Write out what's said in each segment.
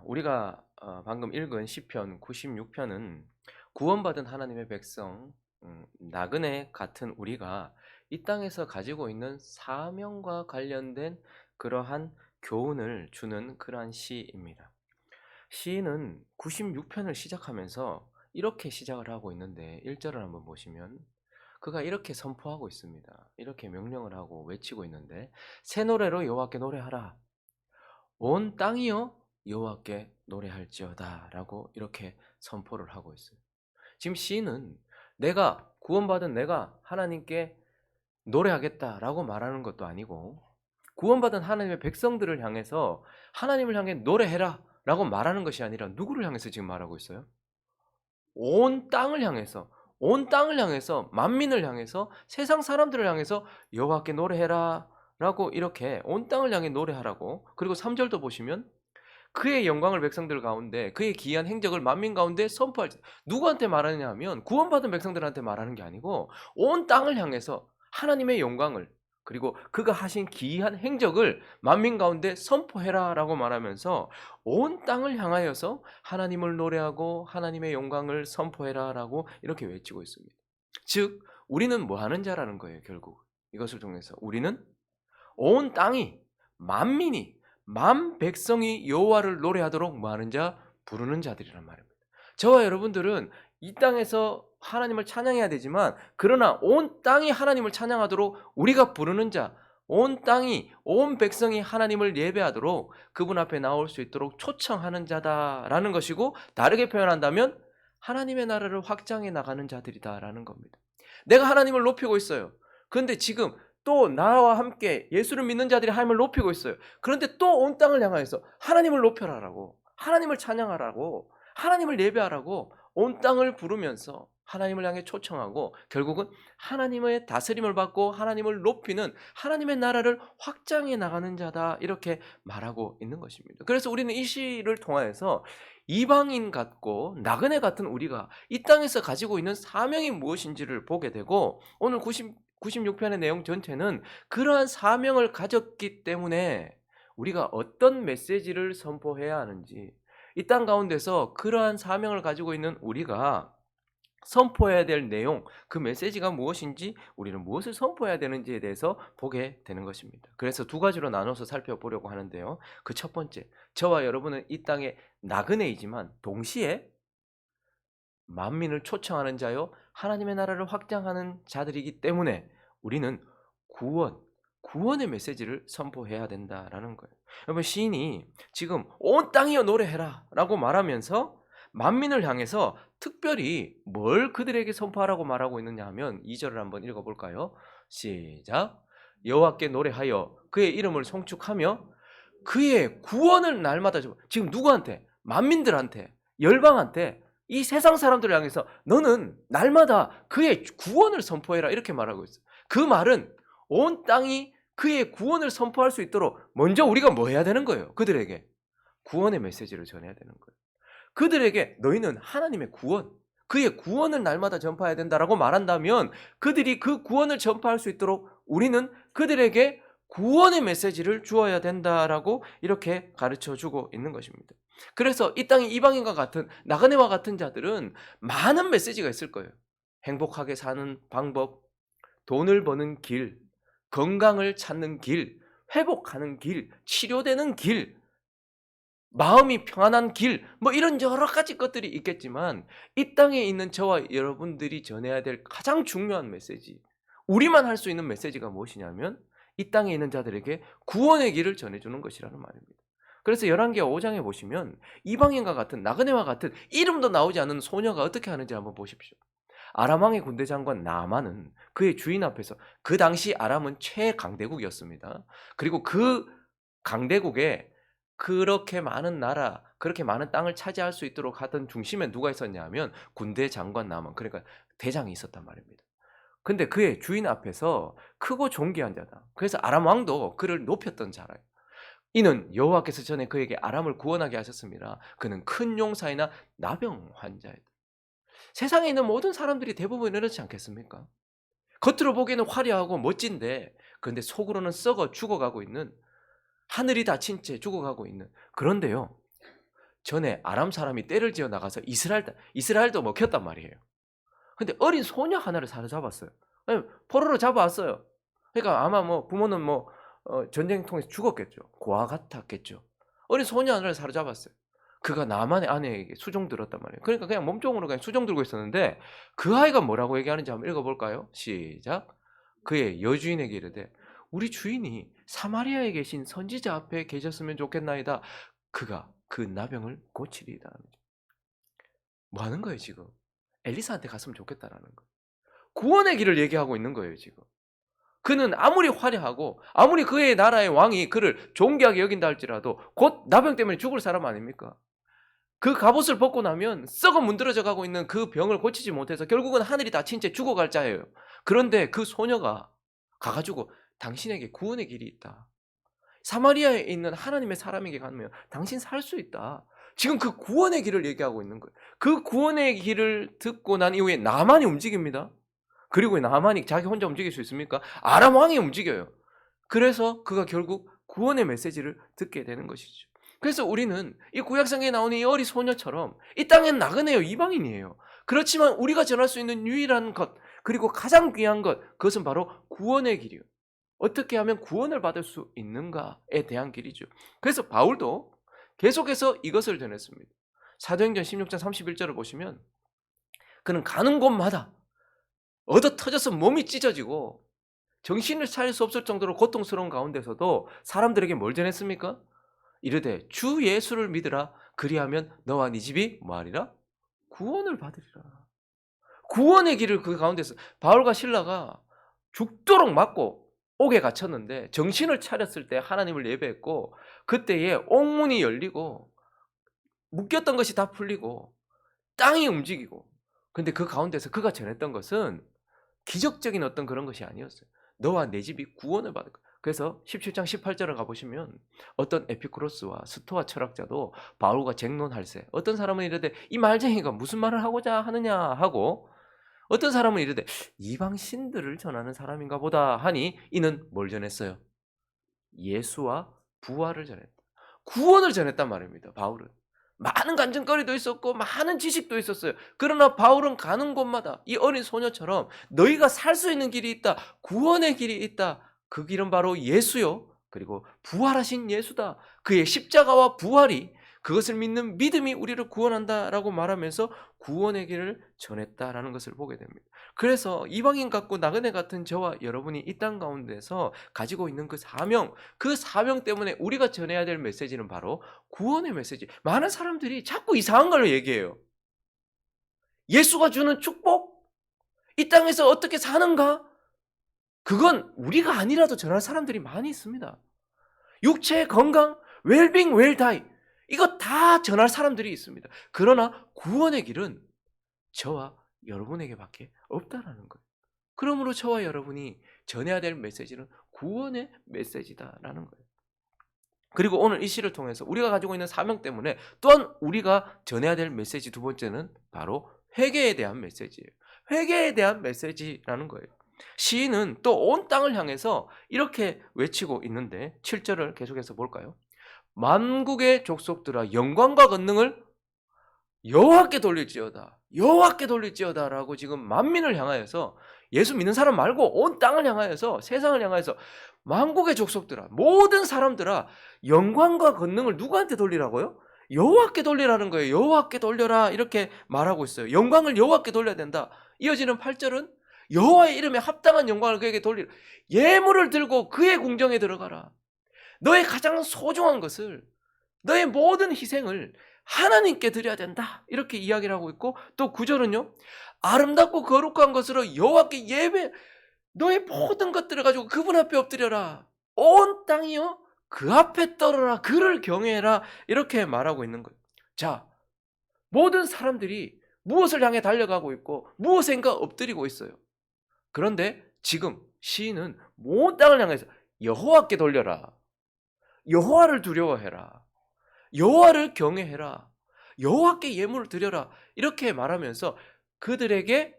우리가 방금 읽은 시편 96편은 구원받은 하나님의 백성, 나그네 같은 우리가 이 땅에서 가지고 있는 사명과 관련된 그러한 교훈을 주는 그러한 시입니다. 시인은 96편을 시작하면서 이렇게 시작을 하고 있는데 1절을 한번 보시면 그가 이렇게 선포하고 있습니다. 이렇게 명령을 하고 외치고 있는데 새 노래로 여호와께 노래하라. 온 땅이여 여호와께 노래할지어다라고 이렇게 선포를 하고 있어요. 지금 시인은 내가 구원받은 내가 하나님께 노래하겠다라고 말하는 것도 아니고 구원받은 하나님의 백성들을 향해서 하나님을 향해 노래해라라고 말하는 것이 아니라 누구를 향해서 지금 말하고 있어요? 온 땅을 향해서 온 땅을 향해서 만민을 향해서 세상 사람들을 향해서 여호와께 노래해라라고 이렇게 온 땅을 향해 노래하라고. 그리고 3절도 보시면 그의 영광을 백성들 가운데 그의 기이한 행적을 만민 가운데 선포할지. 누구한테 말하느냐 하면 구원받은 백성들한테 말하는 게 아니고 온 땅을 향해서 하나님의 영광을 그리고 그가 하신 기이한 행적을 만민 가운데 선포해라라고 말하면서 온 땅을 향하여서 하나님을 노래하고 하나님의 영광을 선포해라라고 이렇게 외치고 있습니다. 즉 우리는 뭐 하는 자라는 거예요. 결국 이것을 통해서 우리는 온 땅이 만민이 만 백성이 여호와를 노래하도록 뭐 하는 자? 부르는 자들이란 말입니다. 저와 여러분들은 이 땅에서 하나님을 찬양해야 되지만 그러나 온 땅이 하나님을 찬양하도록 우리가 부르는 자, 온 땅이 온 백성이 하나님을 예배하도록 그분 앞에 나올 수 있도록 초청하는 자다라는 것이고, 다르게 표현한다면 하나님의 나라를 확장해 나가는 자들이다라는 겁니다. 내가 하나님을 높이고 있어요. 그런데 지금 또 나와 함께 예수를 믿는 자들이 하나님을 높이고 있어요. 그런데 또 온 땅을 향하여서 하나님을 높여라라고, 하나님을 찬양하라고, 하나님을 예배하라고 온 땅을 부르면서 하나님을 향해 초청하고 결국은 하나님의 다스림을 받고 하나님을 높이는 하나님의 나라를 확장해 나가는 자다, 이렇게 말하고 있는 것입니다. 그래서 우리는 이 시를 통하여서 이방인 같고 나그네 같은 우리가 이 땅에서 가지고 있는 사명이 무엇인지를 보게 되고, 오늘 96편의 내용 전체는 그러한 사명을 가졌기 때문에 우리가 어떤 메시지를 선포해야 하는지, 이 땅 가운데서 그러한 사명을 가지고 있는 우리가 선포해야 될 내용, 그 메시지가 무엇인지, 우리는 무엇을 선포해야 되는지에 대해서 보게 되는 것입니다. 그래서 두 가지로 나눠서 살펴보려고 하는데요. 그 첫 번째, 저와 여러분은 이 땅의 나그네이지만 동시에 만민을 초청하는 자요 하나님의 나라를 확장하는 자들이기 때문에 우리는 구원의 메시지를 선포해야 된다라는 거예요. 여러분, 시인이 지금 온 땅이여 노래해라 라고 말하면서 만민을 향해서 특별히 뭘 그들에게 선포하라고 말하고 있느냐 하면 2절을 한번 읽어볼까요? 시작. 여호와께 노래하여 그의 이름을 송축하며 그의 구원을 날마다 줘. 지금 누구한테? 만민들한테, 열방한테, 이 세상 사람들을 향해서 너는 날마다 그의 구원을 선포해라, 이렇게 말하고 있어요. 그 말은 온 땅이 그의 구원을 선포할 수 있도록 먼저 우리가 뭐 해야 되는 거예요? 그들에게 구원의 메시지를 전해야 되는 거예요. 그들에게 너희는 하나님의 구원, 그의 구원을 날마다 전파해야 된다라고 말한다면 그들이 그 구원을 전파할 수 있도록 우리는 그들에게 구원의 메시지를 주어야 된다라고 이렇게 가르쳐 주고 있는 것입니다. 그래서 이 땅의 이방인과 같은 나그네와 같은 자들은 많은 메시지가 있을 거예요. 행복하게 사는 방법, 돈을 버는 길, 건강을 찾는 길, 회복하는 길, 치료되는 길, 마음이 평안한 길, 뭐 이런 여러 가지 것들이 있겠지만 이 땅에 있는 저와 여러분들이 전해야 될 가장 중요한 메시지, 우리만 할 수 있는 메시지가 무엇이냐면 이 땅에 있는 자들에게 구원의 길을 전해주는 것이라는 말입니다. 그래서 열왕기하 5장에 보시면 이방인과 같은 나그네와 같은 이름도 나오지 않는 소녀가 어떻게 하는지 한번 보십시오. 아람 왕의 군대 장관 나아만은 그의 주인 앞에서, 그 당시 아람은 최강대국이었습니다. 그리고 그 강대국에 그렇게 많은 나라, 그렇게 많은 땅을 차지할 수 있도록 하던 중심에 누가 있었냐 하면 군대 장관 나아만, 그러니까 대장이 있었단 말입니다. 근데 그의 주인 앞에서 크고 존귀한 자다. 그래서 아람 왕도 그를 높였던 자라요. 이는 여호와께서 전에 그에게 아람을 구원하게 하셨습니다. 그는 큰 용사이나 나병 환자였다. 세상에 있는 모든 사람들이 대부분 이렇지 않겠습니까? 겉으로 보기에는 화려하고 멋진데 그런데 속으로는 썩어 죽어가고 있는, 하늘이 닫힌 채 죽어가고 있는. 그런데요, 전에 아람 사람이 떼를 지어 나가서 이스라엘도 먹혔단 말이에요. 근데 어린 소녀 하나를 사로잡았어요. 포로로 잡아왔어요. 그러니까 아마 뭐 부모는 뭐 전쟁 통해서 죽었겠죠. 고아 같았겠죠. 어린 소녀 하나를 사로잡았어요. 그가 나만의 아내에게 수종 들었단 말이에요. 그러니까 그냥 몸종으로 그냥 수종 들고 있었는데 그 아이가 뭐라고 얘기하는지 한번 읽어볼까요? 시작. 그의 여주인에게 이르되 우리 주인이 사마리아에 계신 선지자 앞에 계셨으면 좋겠나이다. 그가 그 나병을 고치리이다. 뭐 하는 거예요 지금? 엘리사한테 갔으면 좋겠다라는 거예요. 구원의 길을 얘기하고 있는 거예요 지금. 그는 아무리 화려하고 아무리 그의 나라의 왕이 그를 존귀하게 여긴다 할지라도 곧 나병 때문에 죽을 사람 아닙니까? 그 갑옷을 벗고 나면 썩어 문드러져 가고 있는 그 병을 고치지 못해서 결국은 하늘이 닫힌 채 죽어갈 자예요. 그런데 그 소녀가 가가지고 당신에게 구원의 길이 있다. 사마리아에 있는 하나님의 사람에게 가면 당신 살 수 있다. 지금 그 구원의 길을 얘기하고 있는 거예요. 그 구원의 길을 듣고 난 이후에 나만이 움직입니다. 그리고 나만이 자기 혼자 움직일 수 있습니까? 아람 왕이 움직여요. 그래서 그가 결국 구원의 메시지를 듣게 되는 것이죠. 그래서 우리는 이 구약성경에 나오는 이 어린 소녀처럼 이 땅엔 나그네요, 이방인이에요. 그렇지만 우리가 전할 수 있는 유일한 것, 그리고 가장 귀한 것, 그것은 바로 구원의 길이요. 어떻게 하면 구원을 받을 수 있는가에 대한 길이죠. 그래서 바울도 계속해서 이것을 전했습니다. 사도행전 16장 31절을 보시면 그는 가는 곳마다 얻어 터져서 몸이 찢어지고 정신을 차릴 수 없을 정도로 고통스러운 가운데서도 사람들에게 뭘 전했습니까? 이르되 주 예수를 믿으라. 그리하면 너와 네 집이 뭐하리라? 구원을 받으리라. 구원의 길을 그 가운데서 바울과 실라가 죽도록 맞고 옥에 갇혔는데 정신을 차렸을 때 하나님을 예배했고 그때에 옥문이 열리고 묶였던 것이 다 풀리고 땅이 움직이고 근데 그 가운데서 그가 전했던 것은 기적적인 어떤 그런 것이 아니었어요. 너와 내 집이 구원을 받을 거야. 그래서 17장 18절을 가보시면 어떤 에피쿠로스와 스토아 철학자도 바울과 쟁론할세 어떤 사람은 이르되 이 말쟁이가 무슨 말을 하고자 하느냐 하고 어떤 사람은 이르되 이방 신들을 전하는 사람인가 보다 하니 이는 뭘 전했어요? 예수와 부활을 전했다. 구원을 전했단 말입니다. 바울은. 많은 간증거리도 있었고 많은 지식도 있었어요. 그러나 바울은 가는 곳마다 이 어린 소녀처럼 너희가 살 수 있는 길이 있다. 구원의 길이 있다. 그 길은 바로 예수요. 그리고 부활하신 예수다. 그의 십자가와 부활이 그것을 믿는 믿음이 우리를 구원한다라고 말하면서 구원의 길을 전했다라는 것을 보게 됩니다. 그래서 이방인 같고 나그네 같은 저와 여러분이 이 땅 가운데서 가지고 있는 그 사명 때문에 우리가 전해야 될 메시지는 바로 구원의 메시지. 많은 사람들이 자꾸 이상한 걸로 얘기해요. 예수가 주는 축복? 이 땅에서 어떻게 사는가? 그건 우리가 아니라도 전할 사람들이 많이 있습니다. 육체의 건강, 웰빙, 웰다이 이거 다 전할 사람들이 있습니다. 그러나 구원의 길은 저와 여러분에게밖에 없다라는 거예요. 그러므로 저와 여러분이 전해야 될 메시지는 구원의 메시지다라는 거예요. 그리고 오늘 이 시를 통해서 우리가 가지고 있는 사명 때문에 또한 우리가 전해야 될 메시지 두 번째는 바로 회개에 대한 메시지예요. 회개에 대한 메시지라는 거예요. 시인은 또 온 땅을 향해서 이렇게 외치고 있는데 7절을 계속해서 볼까요? 만국의 족속들아 영광과 권능을 여호와께 돌릴지어다. 여호와께 돌릴지어다라고 지금 만민을 향하여서 예수 믿는 사람 말고 온 땅을 향하여서 세상을 향하여서 만국의 족속들아 모든 사람들아 영광과 권능을 누구한테 돌리라고요? 여호와께 돌리라는 거예요. 여호와께 돌려라 이렇게 말하고 있어요. 영광을 여호와께 돌려야 된다. 이어지는 8절은 여호와의 이름에 합당한 영광을 그에게 돌리라. 예물을 들고 그의 궁정에 들어가라. 너의 가장 소중한 것을 너의 모든 희생을 하나님께 드려야 된다. 이렇게 이야기를 하고 있고 또 9절은요. 아름답고 거룩한 것으로 여호와께 예배 너의 모든 것들을 가지고 그분 앞에 엎드려라. 온 땅이요. 그 앞에 떨어라. 그를 경외해라. 이렇게 말하고 있는 거예요. 자, 모든 사람들이 무엇을 향해 달려가고 있고 무엇인가 엎드리고 있어요. 그런데 지금 시인은 온 땅을 향해서 여호와께 돌려라. 여호와를 두려워해라. 여호와를 경외해라. 여호와께 예물을 드려라. 이렇게 말하면서 그들에게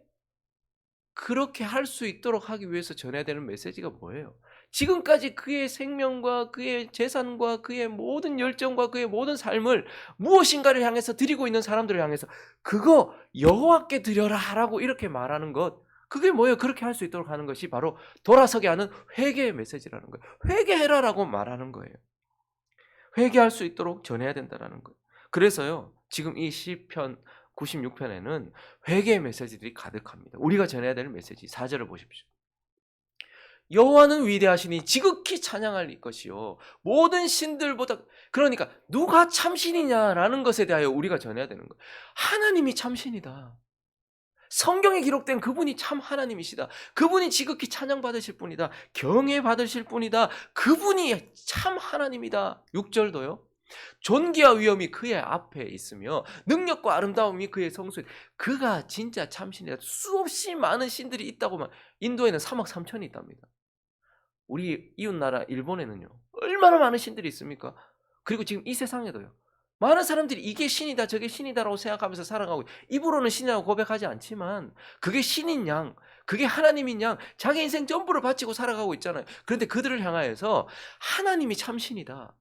그렇게 할 수 있도록 하기 위해서 전해야 되는 메시지가 뭐예요? 지금까지 그의 생명과 그의 재산과 그의 모든 열정과 그의 모든 삶을 무엇인가를 향해서 드리고 있는 사람들을 향해서 그거 여호와께 드려라라고 이렇게 말하는 것, 그게 뭐예요? 그렇게 할 수 있도록 하는 것이 바로 돌아서게 하는 회개의 메시지라는 거예요. 회개해라라고 말하는 거예요. 회개할 수 있도록 전해야 된다라는 거예요. 그래서요, 지금 이 시편 96편에는 회개의 메시지들이 가득합니다. 우리가 전해야 되는 메시지 4절을 보십시오. 여호와는 위대하시니 지극히 찬양할 것이요 모든 신들보다, 그러니까 누가 참신이냐라는 것에 대하여 우리가 전해야 되는 거예요. 하나님이 참신이다. 성경에 기록된 그분이 참 하나님이시다. 그분이 지극히 찬양받으실 분이다. 경외받으실 분이다. 그분이 참 하나님이다. 6절도요. 존귀와 위엄이 그의 앞에 있으며 능력과 아름다움이 그의 성소에, 그가 진짜 참신이다. 수없이 많은 신들이 있다고만. 인도에는 3억 3천이 있답니다. 우리 이웃나라 일본에는요, 얼마나 많은 신들이 있습니까? 그리고 지금 이 세상에도요, 많은 사람들이 이게 신이다 저게 신이다라고 생각하면서 살아가고, 입으로는 신이라고 고백하지 않지만 그게 신인 양, 그게 하나님인 양 자기 인생 전부를 바치고 살아가고 있잖아요. 그런데 그들을 향하여서 하나님이 참신이다,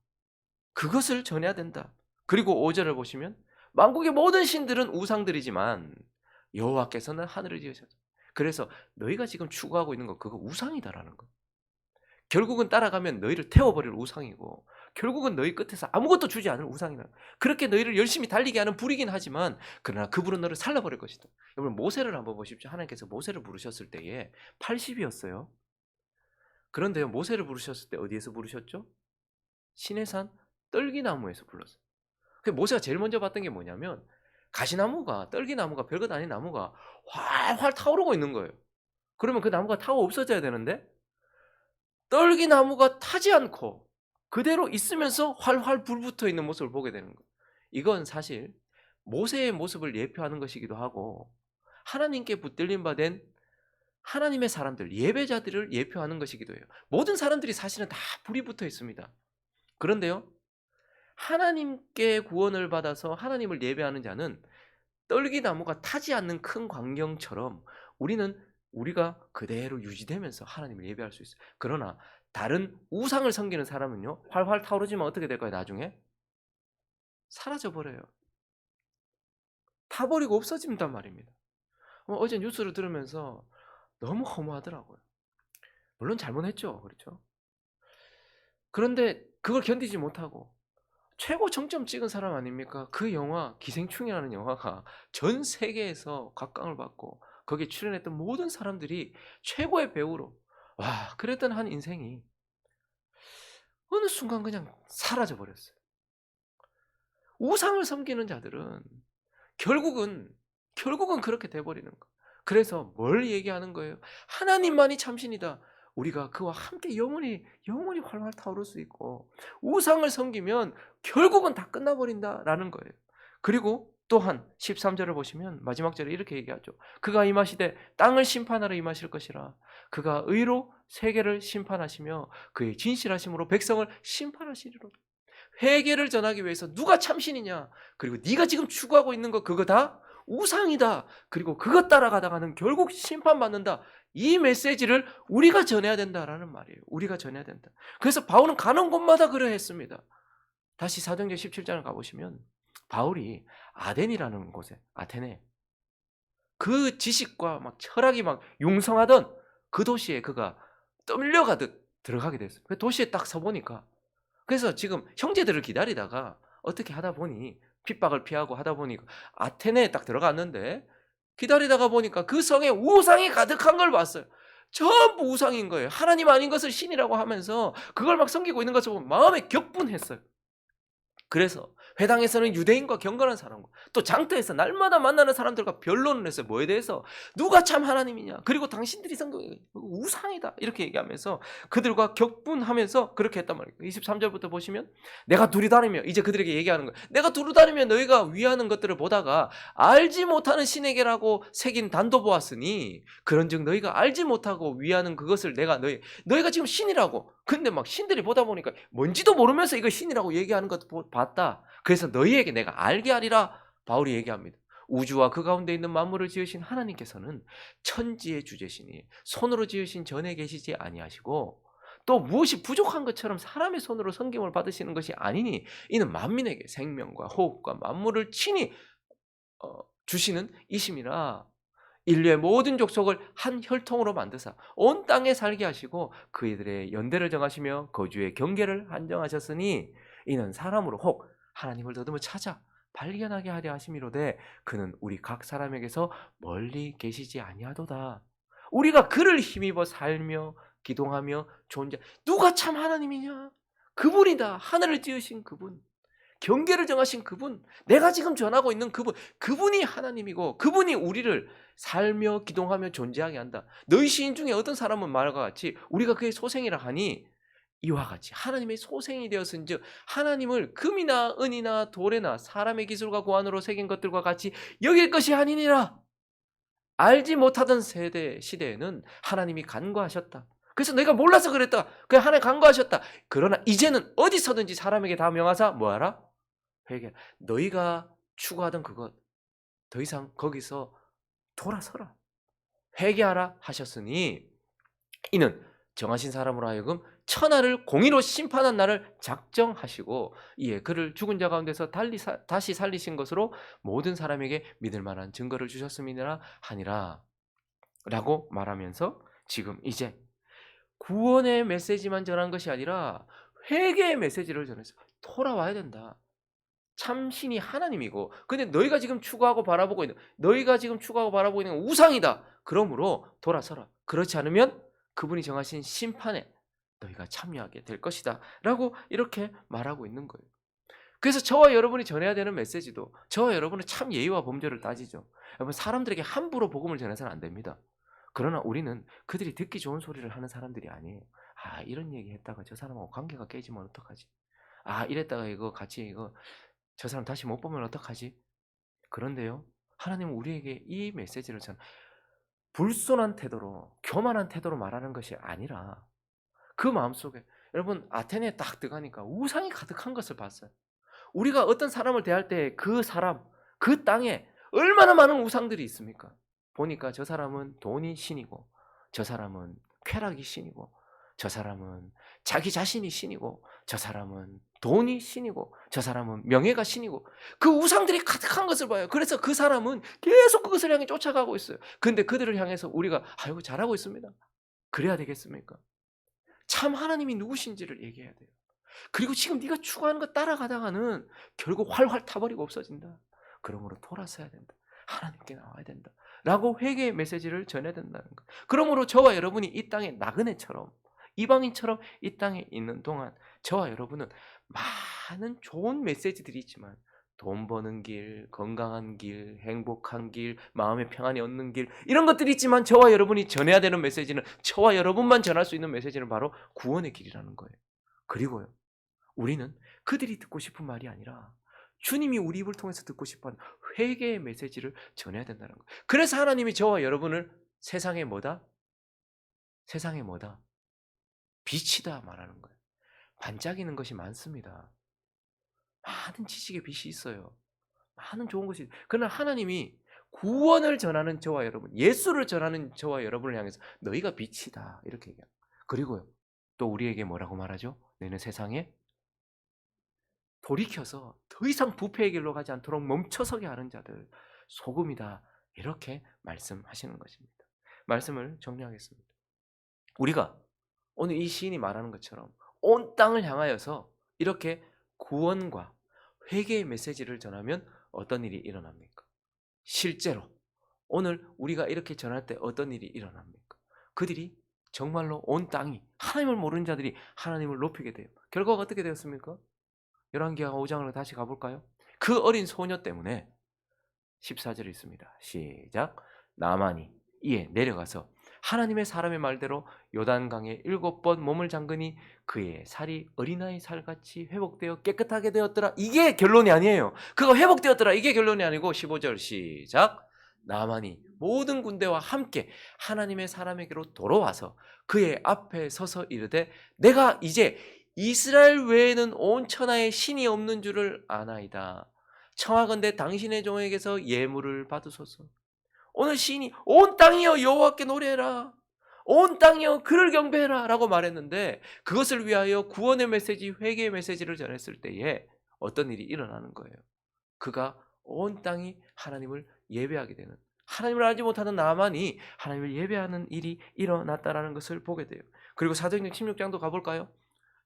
그것을 전해야 된다. 그리고 5절을 보시면 만국의 모든 신들은 우상들이지만 여호와께서는 하늘을 지으셨다. 그래서 너희가 지금 추구하고 있는 거 그거 우상이다라는 거. 결국은 따라가면 너희를 태워버릴 우상이고, 결국은 너희 끝에서 아무것도 주지 않을 우상이다. 그렇게 너희를 열심히 달리게 하는 불이긴 하지만 그러나 그분은 너를 살려버릴 것이다. 여러분, 모세를 한번 보십시오. 하나님께서 모세를 부르셨을 때에 80이었어요. 그런데요, 모세를 부르셨을 때 어디에서 부르셨죠? 시내산 떨기나무에서 불렀어요. 모세가 제일 먼저 봤던 게 뭐냐면 가시나무가, 떨기나무가, 별것 아닌 나무가 활활 타오르고 있는 거예요. 그러면 그 나무가 타고 없어져야 되는데 떨기나무가 타지 않고 그대로 있으면서 활활 불붙어 있는 모습을 보게 되는 거예요. 이건 사실 모세의 모습을 예표하는 것이기도 하고 하나님께 붙들림 받은 하나님의 사람들, 예배자들을 예표하는 것이기도 해요. 모든 사람들이 사실은 다 불이 붙어 있습니다. 그런데요, 하나님께 구원을 받아서 하나님을 예배하는 자는 떨기나무가 타지 않는 큰 광경처럼 우리가 그대로 유지되면서 하나님을 예배할 수 있어요. 그러나 다른 우상을 섬기는 사람은요, 활활 타오르지만 어떻게 될까요? 나중에 사라져버려요. 타버리고 없어진단 말입니다. 어제 뉴스를 들으면서 너무 허무하더라고요. 물론 잘못했죠. 그렇죠? 그런데 그걸 견디지 못하고 최고 정점 찍은 사람 아닙니까? 그 영화 기생충이라는 영화가 전 세계에서 각광을 받고 거기에 출연했던 모든 사람들이 최고의 배우로, 와, 그랬던 한 인생이 어느 순간 그냥 사라져 버렸어요. 우상을 섬기는 자들은 결국은 그렇게 돼 버리는 거예요. 그래서 뭘 얘기하는 거예요? 하나님만이 참신이다. 우리가 그와 함께 영원히 활활 타오를 수 있고, 우상을 섬기면 결국은 다 끝나버린다라는 거예요. 그리고 또한 13절을 보시면 마지막 절에 이렇게 얘기하죠. 그가 임하시되 땅을 심판하러 임하실 것이라. 그가 의로 세계를 심판하시며 그의 진실하심으로 백성을 심판하시리로다. 회개를 전하기 위해서 누가 참신이냐, 그리고 네가 지금 추구하고 있는 거 그거 다 우상이다, 그리고 그것 따라가다가는 결국 심판받는다, 이 메시지를 우리가 전해야 된다라는 말이에요. 우리가 전해야 된다. 그래서 바울은 가는 곳마다 그러했습니다. 다시 사도행전 17장을 가보시면 바울이 아덴이라는 곳에, 아테네, 그 지식과 막 철학이 막 융성하던 그 도시에 그가 떨려가듯 들어가게 됐어요. 그 도시에 딱 서보니까, 그래서 지금 형제들을 기다리다가 어떻게 하다 보니 핍박을 피하고 하다 보니 아테네에 딱 들어갔는데, 기다리다가 보니까 그 성에 우상이 가득한 걸 봤어요. 전부 우상인 거예요. 하나님 아닌 것을 신이라고 하면서 그걸 막 섬기고 있는 것을 보면 마음에 격분했어요. 그래서 회당에서는 유대인과 경건한 사람과 또 장터에서 날마다 만나는 사람들과 변론을 했어요. 뭐에 대해서? 누가 참 하나님이냐, 그리고 당신들이 성경에 우상이다, 이렇게 얘기하면서 그들과 격분하면서 그렇게 했단 말이에요. 23절부터 보시면 내가 두루 다니며, 이제 그들에게 얘기하는 거예요. 내가 두루 다니며 너희가 위하는 것들을 보다가 알지 못하는 신에게라고 새긴 단도 보았으니 그런즉 너희가 알지 못하고 위하는 그것을 내가 너희가 지금 신이라고, 근데 막 신들이 보다 보니까 뭔지도 모르면서 이거 신이라고 얘기하는 것도 봤다. 그래서 너희에게 내가 알게 하리라, 바울이 얘기합니다. 우주와 그 가운데 있는 만물을 지으신 하나님께서는 천지의 주제시니 손으로 지으신 전에 계시지 아니하시고 또 무엇이 부족한 것처럼 사람의 손으로 섬김을 받으시는 것이 아니니 이는 만민에게 생명과 호흡과 만물을 친히 주시는 이심이라. 인류의 모든 족속을 한 혈통으로 만드사 온 땅에 살게 하시고 그이들의 연대를 정하시며 거주의 경계를 한정하셨으니 이는 사람으로 혹 하나님을 더듬어 찾아 발견하게 하려 하심이로되 그는 우리 각 사람에게서 멀리 계시지 아니하도다. 우리가 그를 힘입어 살며 기동하며 존재. 누가 참 하나님이냐? 그분이다. 하늘을 지으신 그분, 경계를 정하신 그분, 내가 지금 전하고 있는 그분, 그분이 하나님이고 그분이 우리를 살며 기동하며 존재하게 한다. 너희 시인 중에 어떤 사람은 말과 같이 우리가 그의 소생이라 하니 이와 같이 하나님의 소생이 되었은즉 하나님을 금이나 은이나 돌에나 사람의 기술과 고안으로 새긴 것들과 같이 여길 것이 아니니라. 알지 못하던 시대에는 하나님이 간과하셨다. 그래서 내가 몰라서 그랬다. 그냥 하나님 간과하셨다. 그러나 이제는 어디서든지 사람에게 다 명하사 뭐하라? 회개. 너희가 추구하던 그것 더 이상 거기서 돌아서라. 회개하라 하셨으니 이는 정하신 사람으로 하여금 천하를 공의로 심판한 날을 작정하시고 이에 그를 죽은 자 가운데서 다시 살리신 것으로 모든 사람에게 믿을 만한 증거를 주셨음이니라 하니라 라고 말하면서 지금 이제 구원의 메시지만 전한 것이 아니라 회개의 메시지를 전해서 돌아와야 된다. 참신이 하나님이고 근데 너희가 지금 추구하고 바라보고 있는 건 우상이다. 그러므로 돌아서라. 그렇지 않으면 그분이 정하신 심판에 너희가 참여하게 될 것이다 라고 이렇게 말하고 있는 거예요. 그래서 저와 여러분이 전해야 되는 메시지도 저와 여러분은 참 예의와 범죄를 따지죠. 여러분 사람들에게 함부로 복음을 전해서는 안 됩니다. 그러나 우리는 그들이 듣기 좋은 소리를 하는 사람들이 아니에요. 아 이런 얘기 했다가 저 사람하고 관계가 깨지면 어떡하지? 아 이랬다가 이거 같이 이거 저 사람 다시 못 보면 어떡하지? 그런데요. 하나님은 우리에게 이 메시지를 불손한 태도로 교만한 태도로 말하는 것이 아니라 그 마음속에 여러분 아테네에 딱 들어가니까 우상이 가득한 것을 봤어요. 우리가 어떤 사람을 대할 때 그 사람, 그 땅에 얼마나 많은 우상들이 있습니까? 보니까 저 사람은 돈이 신이고 저 사람은 쾌락이 신이고 저 사람은 자기 자신이 신이고 저 사람은 돈이 신이고 저 사람은 명예가 신이고 그 우상들이 가득한 것을 봐요. 그래서 그 사람은 계속 그것을 향해 쫓아가고 있어요. 근데 그들을 향해서 우리가 아이고 잘하고 있습니다. 그래야 되겠습니까? 참 하나님이 누구신지를 얘기해야 돼요. 그리고 지금 네가 추구하는 거 따라가다가는 결국 활활 타버리고 없어진다. 그러므로 돌아서야 된다. 하나님께 나와야 된다. 라고 회개의 메시지를 전해야 된다는 것. 그러므로 저와 여러분이 이 땅에 나그네처럼 이방인처럼 이 땅에 있는 동안 저와 여러분은 많은 좋은 메시지들이 있지만 돈 버는 길, 건강한 길, 행복한 길, 마음의 평안이 얻는 길 이런 것들이 있지만 저와 여러분이 전해야 되는 메시지는 저와 여러분만 전할 수 있는 메시지는 바로 구원의 길이라는 거예요. 그리고요. 우리는 그들이 듣고 싶은 말이 아니라 주님이 우리 입을 통해서 듣고 싶어하는 회개의 메시지를 전해야 된다는 거예요. 그래서 하나님이 저와 여러분을 세상에 뭐다? 세상에 뭐다? 빛이다 말하는 거예요. 반짝이는 것이 많습니다. 많은 지식의 빛이 있어요. 많은 좋은 것이. 그러나 하나님이 구원을 전하는 저와 여러분, 예수를 전하는 저와 여러분을 향해서 너희가 빛이다 이렇게 얘기합니다. 그리고요. 또 우리에게 뭐라고 말하죠? 너희는 세상에 돌이켜서 더 이상 부패의 길로 가지 않도록 멈춰서게 하는 자들 소금이다 이렇게 말씀하시는 것입니다. 말씀을 정리하겠습니다. 우리가 오늘 이 시인이 말하는 것처럼 온 땅을 향하여서 이렇게 구원과 회개의 메시지를 전하면 어떤 일이 일어납니까? 실제로 오늘 우리가 이렇게 전할 때 어떤 일이 일어납니까? 그들이 정말로 온 땅이 하나님을 모르는 자들이 하나님을 높이게 돼요. 결과가 어떻게 되었습니까? 열왕기하 5장으로 다시 가볼까요? 그 어린 소녀 때문에 14절에 있습니다. 시작. 나만이 이에 내려가서 하나님의 사람의 말대로 요단강에 7번 몸을 잠그니 그의 살이 어린아이 살같이 회복되어 깨끗하게 되었더라. 이게 결론이 아니에요. 그가 회복되었더라. 이게 결론이 아니고 15절 시작. 나만이 모든 군대와 함께 하나님의 사람에게로 돌아와서 그의 앞에 서서 이르되 내가 이제 이스라엘 외에는 온 천하에 신이 없는 줄을 아나이다. 청하건대 당신의 종에게서 예물을 받으소서. 오늘 시인이 온 땅이여 여호와께 노래해라. 온 땅이여 그를 경배해라라고 말했는데 그것을 위하여 구원의 메시지, 회개의 메시지를 전했을 때에 어떤 일이 일어나는 거예요. 그가 온 땅이 하나님을 예배하게 되는, 하나님을 알지 못하는 나만이 하나님을 예배하는 일이 일어났다라는 것을 보게 돼요. 그리고 사도행전 16장도 가볼까요?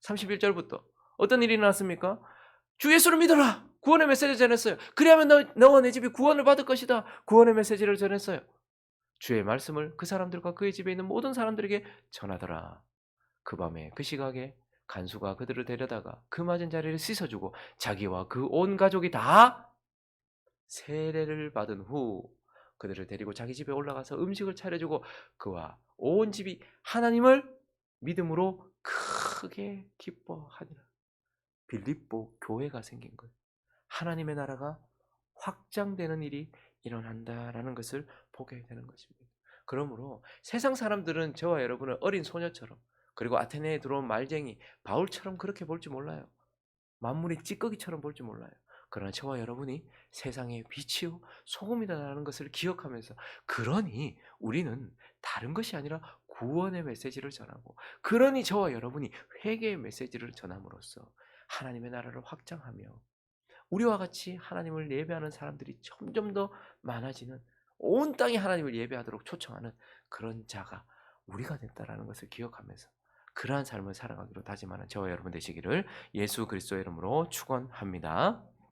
31절부터 어떤 일이 일어났습니까? 주 예수를 믿어라. 구원의 메시지를 전했어요. 그리하면 너와 내 집이 구원을 받을 것이다. 구원의 메시지를 전했어요. 주의 말씀을 그 사람들과 그의 집에 있는 모든 사람들에게 전하더라. 그 밤에 그 시각에 간수가 그들을 데려다가 그 맞은 자리를 씻어주고 자기와 그 온 가족이 다 세례를 받은 후 그들을 데리고 자기 집에 올라가서 음식을 차려주고 그와 온 집이 하나님을 믿음으로 크게 기뻐하니라. 빌립보 교회가 생긴 거예요. 하나님의 나라가 확장되는 일이 일어난다라는 것을 보게 되는 것입니다. 그러므로 세상 사람들은 저와 여러분을 어린 소녀처럼, 그리고 아테네에 들어온 말쟁이 바울처럼 그렇게 볼 줄 몰라요. 만물이 찌꺼기처럼 볼 줄 몰라요. 그러나 저와 여러분이 세상의 빛이요 소금이다라는 것을 기억하면서, 그러니 우리는 다른 것이 아니라 구원의 메시지를 전하고, 그러니 저와 여러분이 회개의 메시지를 전함으로써 하나님의 나라를 확장하며 우리와 같이 하나님을 예배하는 사람들이 점점 더 많아지는, 온 땅이 하나님을 예배하도록 초청하는 그런 자가 우리가 됐다라는 것을 기억하면서 그러한 삶을 살아가기로 다짐하는 저와 여러분 되시기를 예수 그리스도의 이름으로 축원합니다.